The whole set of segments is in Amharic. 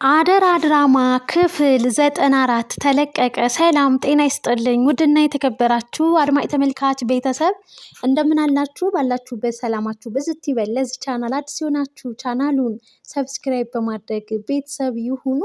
አደራ ድራማ ክፍል 94 ተለቀቀ። ሰላም ጤና ይስጥልኝ ውድና የተከበራችሁ አድማጭ ተመልካች ቤተሰብ እንደምን አላችሁ? ባላችሁበት ሰላማችሁ ብዝት ይበል። ለዚህ ቻናል አዲስ ሲሆናችሁ ቻናሉን ሰብስክራይብ በማድረግ ቤተሰብ ይሁኑ።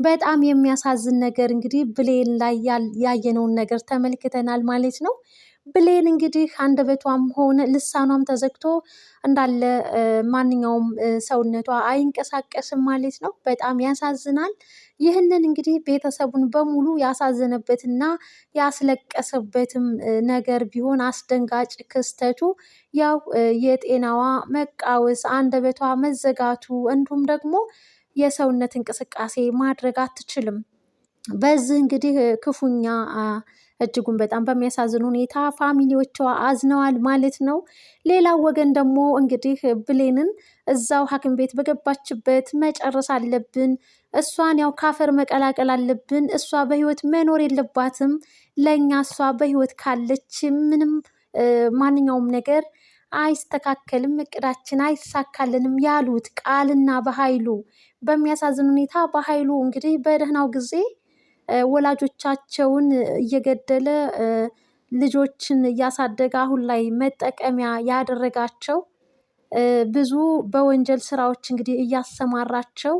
በጣም የሚያሳዝን ነገር እንግዲህ ብሌን ላይ ያየነውን ነገር ተመልክተናል ማለት ነው። ብሌን እንግዲህ አንደበቷም ሆነ ልሳኗም ተዘግቶ እንዳለ ማንኛውም ሰውነቷ አይንቀሳቀስም ማለት ነው። በጣም ያሳዝናል። ይህንን እንግዲህ ቤተሰቡን በሙሉ ያሳዘነበትና ያስለቀሰበትም ነገር ቢሆን አስደንጋጭ ክስተቱ ያው የጤናዋ መቃወስ፣ አንደበቷ መዘጋቱ እንዲሁም ደግሞ የሰውነት እንቅስቃሴ ማድረግ አትችልም። በዚህ እንግዲህ ክፉኛ እጅጉን በጣም በሚያሳዝን ሁኔታ ፋሚሊዎቿ አዝነዋል ማለት ነው። ሌላው ወገን ደግሞ እንግዲህ ብሌንን እዛው ሐኪም ቤት በገባችበት መጨረስ አለብን፣ እሷን ያው ካፈር መቀላቀል አለብን፣ እሷ በህይወት መኖር የለባትም፣ ለእኛ እሷ በህይወት ካለች ምንም ማንኛውም ነገር አይስተካከልም፣ እቅዳችን አይሳካልንም ያሉት ቃልና በኃይሉ በሚያሳዝን ሁኔታ በኃይሉ እንግዲህ በደህናው ጊዜ ወላጆቻቸውን እየገደለ ልጆችን እያሳደገ አሁን ላይ መጠቀሚያ ያደረጋቸው ብዙ በወንጀል ስራዎች እንግዲህ እያሰማራቸው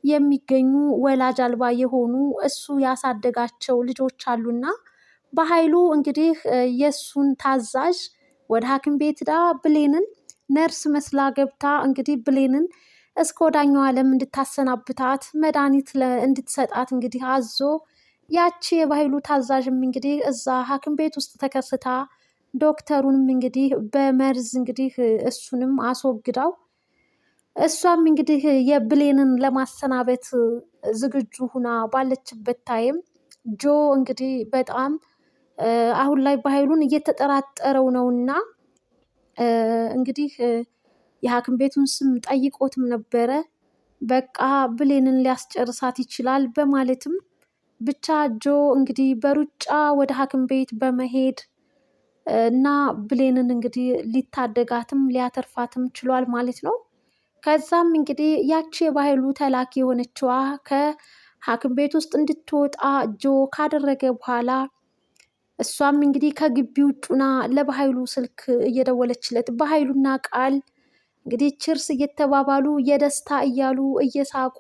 የሚገኙ ወላጅ አልባ የሆኑ እሱ ያሳደጋቸው ልጆች አሉና በኃይሉ እንግዲህ የእሱን ታዛዥ ወደ ሐኪም ቤት ዳ ብሌንን ነርስ መስላ ገብታ እንግዲህ ብሌንን እስከ ወዳኛው ዓለም እንድታሰናብታት መድኃኒት እንድትሰጣት እንግዲህ አዞ ያቺ የባህሉ ታዛዥም እንግዲህ እዛ ሐኪም ቤት ውስጥ ተከስታ ዶክተሩንም እንግዲህ በመርዝ እንግዲህ እሱንም አስወግዳው እሷም እንግዲህ የብሌንን ለማሰናበት ዝግጁ ሁና ባለችበት ታይም ጆ እንግዲህ በጣም አሁን ላይ በኃይሉን እየተጠራጠረው ነውና እንግዲህ የሐኪም ቤቱን ስም ጠይቆትም ነበረ። በቃ ብሌንን ሊያስጨርሳት ይችላል በማለትም ብቻ ጆ እንግዲህ በሩጫ ወደ ሐኪም ቤት በመሄድ እና ብሌንን እንግዲህ ሊታደጋትም ሊያተርፋትም ችሏል ማለት ነው። ከዛም እንግዲህ ያቺ የባህሉ ተላኪ የሆነችዋ ከሐኪም ቤት ውስጥ እንድትወጣ ጆ ካደረገ በኋላ እሷም እንግዲህ ከግቢ ውጩና ለባህሉ ስልክ እየደወለችለት በኃይሉና ቃል እንግዲህ ችርስ እየተባባሉ የደስታ እያሉ እየሳቁ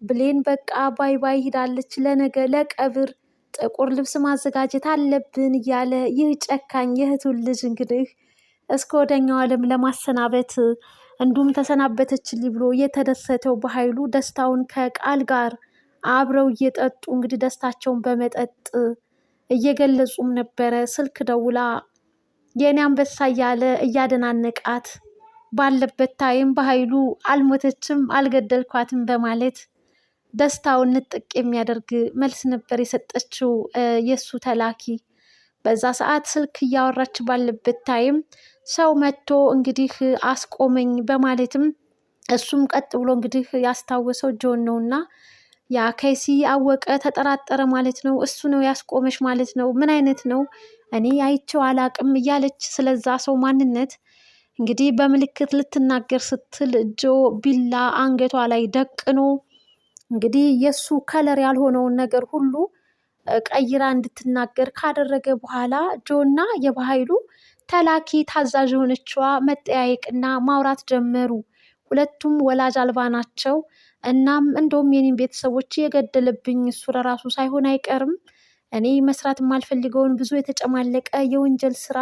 ብሌን በቃ ባይ ባይ ሂዳለች፣ ለነገ ለቀብር ጥቁር ልብስ ማዘጋጀት አለብን እያለ ይህ ጨካኝ የእህቱን ልጅ እንግዲህ እስከ ወደኛው ዓለም ለማሰናበት እንዲሁም ተሰናበተችልኝ ብሎ የተደሰተው በኃይሉ ደስታውን ከቃል ጋር አብረው እየጠጡ እንግዲህ ደስታቸውን በመጠጥ እየገለጹም ነበረ። ስልክ ደውላ የኔ አንበሳ እያለ እያደናነቃት ባለበት ታይም በኃይሉ አልሞተችም አልገደልኳትም በማለት ደስታውን ንጥቅ የሚያደርግ መልስ ነበር የሰጠችው የእሱ ተላኪ። በዛ ሰዓት ስልክ እያወራች ባለበት ታይም ሰው መጥቶ እንግዲህ አስቆመኝ በማለትም እሱም ቀጥ ብሎ እንግዲህ ያስታወሰው ጆን ነውና ያ ከሲ አወቀ ተጠራጠረ ማለት ነው። እሱ ነው ያስቆመሽ ማለት ነው። ምን አይነት ነው? እኔ አይቼው አላቅም እያለች ስለዛ ሰው ማንነት እንግዲህ በምልክት ልትናገር ስትል ጆ ቢላ አንገቷ ላይ ደቅኖ እንግዲህ የእሱ ከለር ያልሆነውን ነገር ሁሉ ቀይራ እንድትናገር ካደረገ በኋላ ጆና የበኃይሉ ተላኪ ታዛዥ የሆነችዋ መጠያየቅና ማውራት ጀመሩ። ሁለቱም ወላጅ አልባ ናቸው። እናም እንደውም የኔን ቤተሰቦች የገደለብኝ እሱ ለራሱ ሳይሆን አይቀርም። እኔ መስራት የማልፈልገውን ብዙ የተጨማለቀ የወንጀል ስራ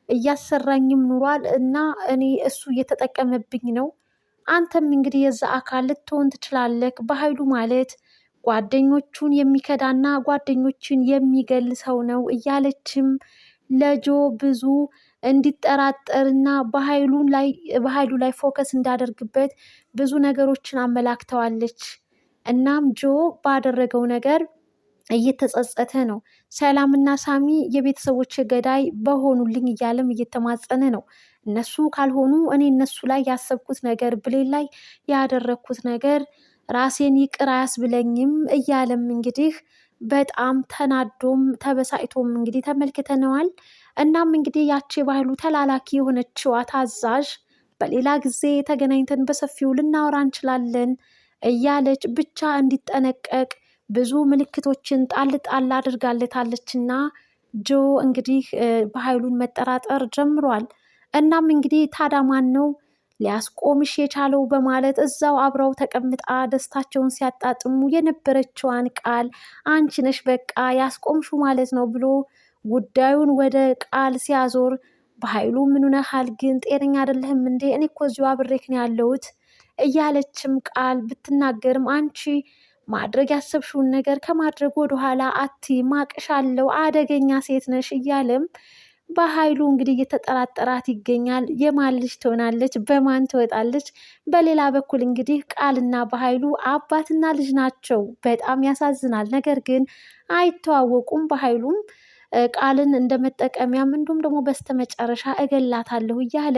እያሰራኝም ኑሯል እና እኔ እሱ እየተጠቀመብኝ ነው። አንተም እንግዲህ የዛ አካል ልትሆን ትችላለህ። በኃይሉ ማለት ጓደኞቹን የሚከዳና ጓደኞችን የሚገል ሰው ነው እያለችም ለጆ ብዙ እንዲጠራጠርና በኃይሉ ላይ ፎከስ እንዳደርግበት ብዙ ነገሮችን አመላክተዋለች። እናም ጆ ባደረገው ነገር እየተጸጸተ ነው። ሰላምና ሳሚ የቤተሰቦች ገዳይ በሆኑልኝ እያለም እየተማጸነ ነው። እነሱ ካልሆኑ እኔ እነሱ ላይ ያሰብኩት ነገር ብሌን ላይ ያደረግኩት ነገር ራሴን ይቅር አያስብለኝም እያለም እንግዲህ በጣም ተናዶም ተበሳጭቶም እንግዲህ ተመልክተነዋል። እናም እንግዲህ ያቺ የባህሉ ተላላኪ የሆነችዋ ታዛዥ በሌላ ጊዜ ተገናኝተን በሰፊው ልናወራ እንችላለን። እያለች ብቻ እንዲጠነቀቅ ብዙ ምልክቶችን ጣል ጣል አድርጋለታለችና ጆ እንግዲህ በኃይሉን መጠራጠር ጀምሯል። እናም እንግዲህ ታዲያ ማን ነው ሊያስቆምሽ የቻለው በማለት እዛው አብረው ተቀምጣ ደስታቸውን ሲያጣጥሙ የነበረችዋን ቃል አንቺ ነሽ በቃ ያስቆምሹ ማለት ነው ብሎ ጉዳዩን ወደ ቃል ሲያዞር በኃይሉ ምን ሆነሃል ግን ጤነኛ አይደለህም እንዴ? እኔ እኮ እዚሁ አብሬክ ነው ያለሁት እያለችም ቃል ብትናገርም አንቺ ማድረግ ያሰብሽውን ነገር ከማድረግ ወደኋላ ማቅሻለው አደገኛ ሴት ነሽ እያለም በኃይሉ እንግዲህ እየተጠራጠራት ይገኛል። የማን ልጅ ትሆናለች? በማን ትወጣለች? በሌላ በኩል እንግዲህ ቃልና በኃይሉ አባትና ልጅ ናቸው። በጣም ያሳዝናል። ነገር ግን አይተዋወቁም። በኃይሉም ቃልን እንደ መጠቀሚያም እንዲሁም ደግሞ በስተመጨረሻ እገላታለሁ እያለ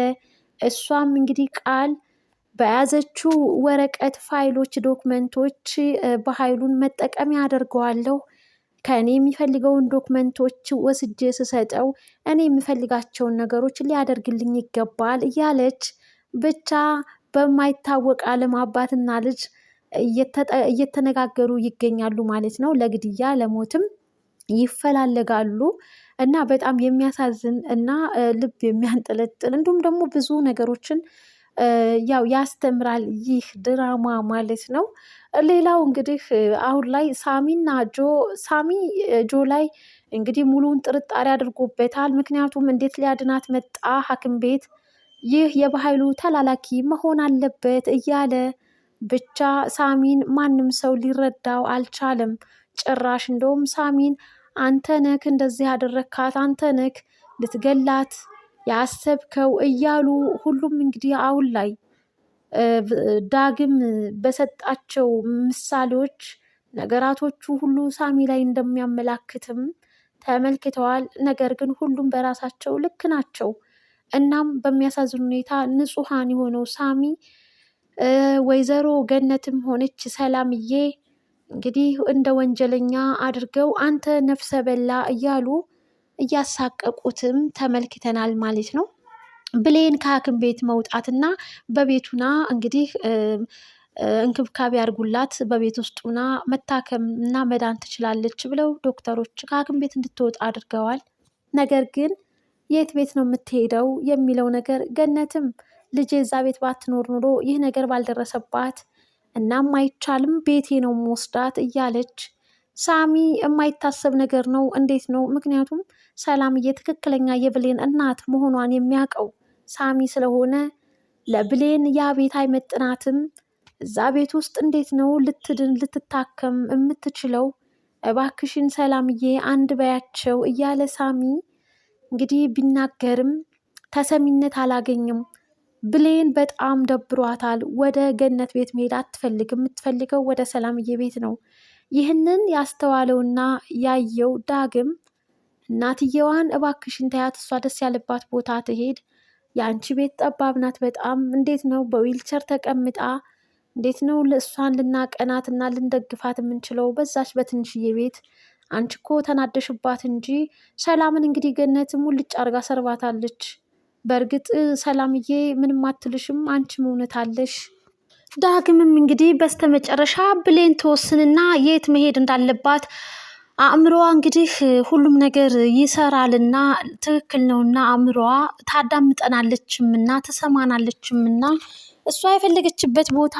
እሷም እንግዲህ ቃል በያዘችው ወረቀት ፋይሎች፣ ዶክመንቶች በኃይሉን መጠቀሚያ አደርገዋለሁ ከእኔ የሚፈልገውን ዶክመንቶች ወስጄ ስሰጠው እኔ የሚፈልጋቸውን ነገሮች ሊያደርግልኝ ይገባል እያለች ብቻ በማይታወቅ ዓለም አባትና ልጅ እየተነጋገሩ ይገኛሉ ማለት ነው። ለግድያ ለሞትም ይፈላለጋሉ እና በጣም የሚያሳዝን እና ልብ የሚያንጠለጥል እንዲሁም ደግሞ ብዙ ነገሮችን ያው ያስተምራል ይህ ድራማ ማለት ነው። ሌላው እንግዲህ አሁን ላይ ሳሚ ጆ ላይ እንግዲህ ሙሉውን ጥርጣሬ አድርጎበታል። ምክንያቱም እንዴት ሊያድናት መጣ ሐኪም ቤት ይህ የበኃይሉ ተላላኪ መሆን አለበት እያለ ብቻ ሳሚን ማንም ሰው ሊረዳው አልቻለም። ጭራሽ እንደውም ሳሚን አንተ ነክ እንደዚህ ያደረካት አንተ ነክ ልትገላት ያሰብከው እያሉ ሁሉም እንግዲህ አሁን ላይ ዳግም በሰጣቸው ምሳሌዎች ነገራቶቹ ሁሉ ሳሚ ላይ እንደሚያመላክትም ተመልክተዋል። ነገር ግን ሁሉም በራሳቸው ልክ ናቸው። እናም በሚያሳዝን ሁኔታ ንጹሐን የሆነው ሳሚ ወይዘሮ ገነትም ሆነች ሰላምዬ እንግዲህ እንደ ወንጀለኛ አድርገው አንተ ነፍሰ በላ እያሉ እያሳቀቁትም ተመልክተናል ማለት ነው። ብሌን ከሐኪም ቤት መውጣትና በቤቱና እንግዲህ እንክብካቤ አድርጉላት በቤት ውስጡና መታከም እና መዳን ትችላለች ብለው ዶክተሮች ከሐኪም ቤት እንድትወጣ አድርገዋል። ነገር ግን የት ቤት ነው የምትሄደው የሚለው ነገር ገነትም ልጄ እዛ ቤት ባትኖር ኑሮ ይህ ነገር ባልደረሰባት እናም አይቻልም ቤቴ ነው መወስዳት እያለች ሳሚ የማይታሰብ ነገር ነው። እንዴት ነው? ምክንያቱም ሰላምዬ ትክክለኛ የብሌን እናት መሆኗን የሚያውቀው ሳሚ ስለሆነ ለብሌን ያ ቤት አይመጥናትም። እዛ ቤት ውስጥ እንዴት ነው ልትድን ልትታከም የምትችለው? እባክሽን ሰላምዬ አንድ በያቸው እያለ ሳሚ እንግዲህ ቢናገርም ተሰሚነት አላገኝም። ብሌን በጣም ደብሯታል። ወደ ገነት ቤት መሄድ አትፈልግም። የምትፈልገው ወደ ሰላምዬ ቤት ነው። ይህንን ያስተዋለውና ያየው ዳግም እናትየዋን እባክሽን ተያት፣ እሷ ደስ ያለባት ቦታ ትሄድ፣ የአንቺ ቤት ጠባብ ናት በጣም እንዴት ነው በዊልቸር ተቀምጣ እንዴት ነው እሷን ልናቀናትና ልንደግፋት የምንችለው በዛች በትንሽዬ ቤት? አንቺ እኮ ተናደሽባት እንጂ ሰላምን እንግዲህ ገነት ሙልጭ አርጋ ሰርባታለች። በእርግጥ ሰላምዬ ምንም አትልሽም፣ አንቺም እውነት አለሽ። ዳግምም እንግዲህ በስተመጨረሻ ብሌን ተወስንና የት መሄድ እንዳለባት አእምሮዋ እንግዲህ ሁሉም ነገር ይሰራልና ትክክል ነውና አእምሮዋ ታዳምጠናለችምና ትሰማናለችምና እሷ የፈለገችበት ቦታ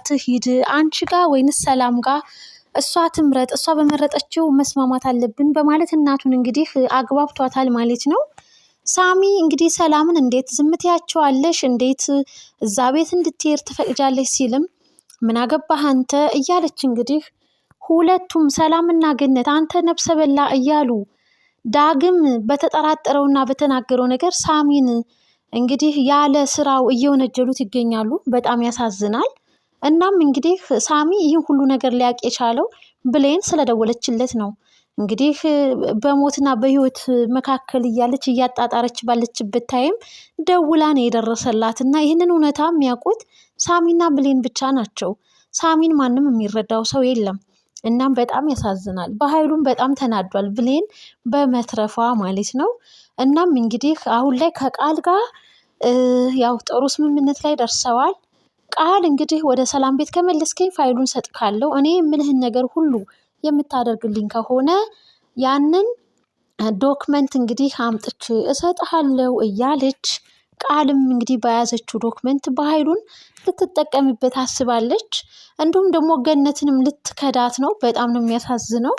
ትሂድ፣ አንቺ ጋር ወይንስ ሰላም ጋር እሷ ትምረጥ፣ እሷ በመረጠችው መስማማት አለብን በማለት እናቱን እንግዲህ አግባብቷታል ማለት ነው። ሳሚ እንግዲህ ሰላምን እንዴት ዝም ትያቸዋለሽ? እንዴት እዛ ቤት እንድትሄድ ትፈቅጃለሽ? ሲልም ምን አገባህ አንተ እያለች እንግዲህ ሁለቱም ሰላምና ገነት አንተ ነፍሰ በላ እያሉ ዳግም በተጠራጠረውና በተናገረው ነገር ሳሚን እንግዲህ ያለ ስራው እየወነጀሉት ይገኛሉ። በጣም ያሳዝናል። እናም እንግዲህ ሳሚ ይህን ሁሉ ነገር ሊያውቅ የቻለው ብሌን ስለደወለችለት ነው። እንግዲህ በሞትና በህይወት መካከል እያለች እያጣጣረች ባለችበት ታይም ደውላ ነው የደረሰላት እና ይህንን እውነታ የሚያውቁት ሳሚና ብሌን ብቻ ናቸው። ሳሚን ማንም የሚረዳው ሰው የለም። እናም በጣም ያሳዝናል። በኃይሉም በጣም ተናዷል ብሌን በመትረፏ ማለት ነው። እናም እንግዲህ አሁን ላይ ከቃል ጋር ያው ጥሩ ስምምነት ላይ ደርሰዋል። ቃል እንግዲህ ወደ ሰላም ቤት ከመለስከኝ ፋይሉን ሰጥካለሁ። እኔ የምልህን ነገር ሁሉ የምታደርግልኝ ከሆነ ያንን ዶክመንት እንግዲህ አምጥቼ እሰጥሃለሁ እያለች ቃልም እንግዲህ በያዘችው ዶክመንት በኃይሉን ልትጠቀምበት አስባለች። እንዲሁም ደግሞ ገነትንም ልትከዳት ነው። በጣም ነው የሚያሳዝነው።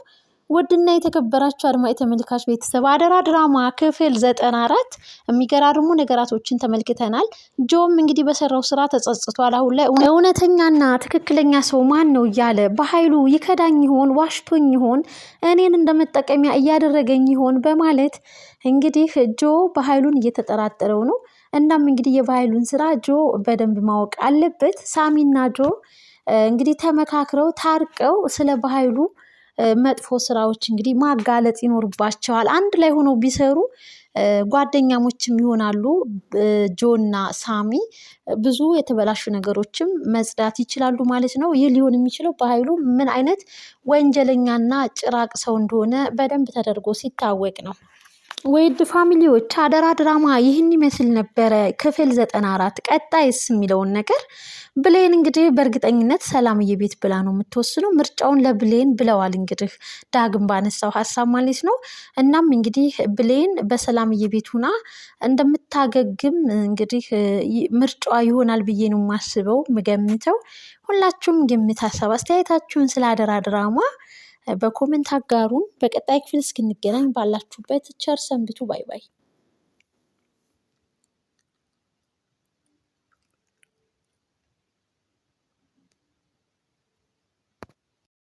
ውድና የተከበራችሁ አድማጭ ተመልካች ቤተሰብ አደራ ድራማ ክፍል 94 የሚገራርሙ ነገራቶችን ተመልክተናል። ጆም እንግዲህ በሰራው ስራ ተጸጽቷል። አሁን ላይ እውነተኛና ትክክለኛ ሰው ማን ነው እያለ በኃይሉ ይከዳኝ ይሆን፣ ዋሽቶኝ ይሆን፣ እኔን እንደመጠቀሚያ እያደረገኝ ይሆን በማለት እንግዲህ ጆ በኃይሉን እየተጠራጠረው ነው። እናም እንግዲህ የበኃይሉን ስራ ጆ በደንብ ማወቅ አለበት። ሳሚና ጆ እንግዲህ ተመካክረው ታርቀው ስለ በኃይሉ መጥፎ ስራዎች እንግዲህ ማጋለጥ ይኖርባቸዋል። አንድ ላይ ሆነው ቢሰሩ ጓደኛሞችም ይሆናሉ። ጆና ሳሚ ብዙ የተበላሹ ነገሮችም መጽዳት ይችላሉ ማለት ነው። ይህ ሊሆን የሚችለው በኃይሉ ምን አይነት ወንጀለኛና ጭራቅ ሰው እንደሆነ በደንብ ተደርጎ ሲታወቅ ነው። ውድ ፋሚሊዎች አደራ ድራማ ይህን ይመስል ነበረ ክፍል 94። ቀጣይስ የሚለውን ነገር ብሌን እንግዲህ በእርግጠኝነት ሰላምዬ ቤት ብላ ነው የምትወስነው። ምርጫውን ለብሌን ብለዋል እንግዲህ ዳግም ባነሳው ሀሳብ ማለት ነው። እናም እንግዲህ ብሌን በሰላምዬ ቤት ሁና እንደምታገግም እንግዲህ ምርጫዋ ይሆናል ብዬ ነው የማስበው ምገምተው። ሁላችሁም ግምት፣ ሀሳብ አስተያየታችሁን ስለ አደራ ድራማ በኮሜንት አጋሩን። በቀጣይ ክፍል እስክንገናኝ ባላችሁበት ቸር ሰንብቱ። ባይ ባይ።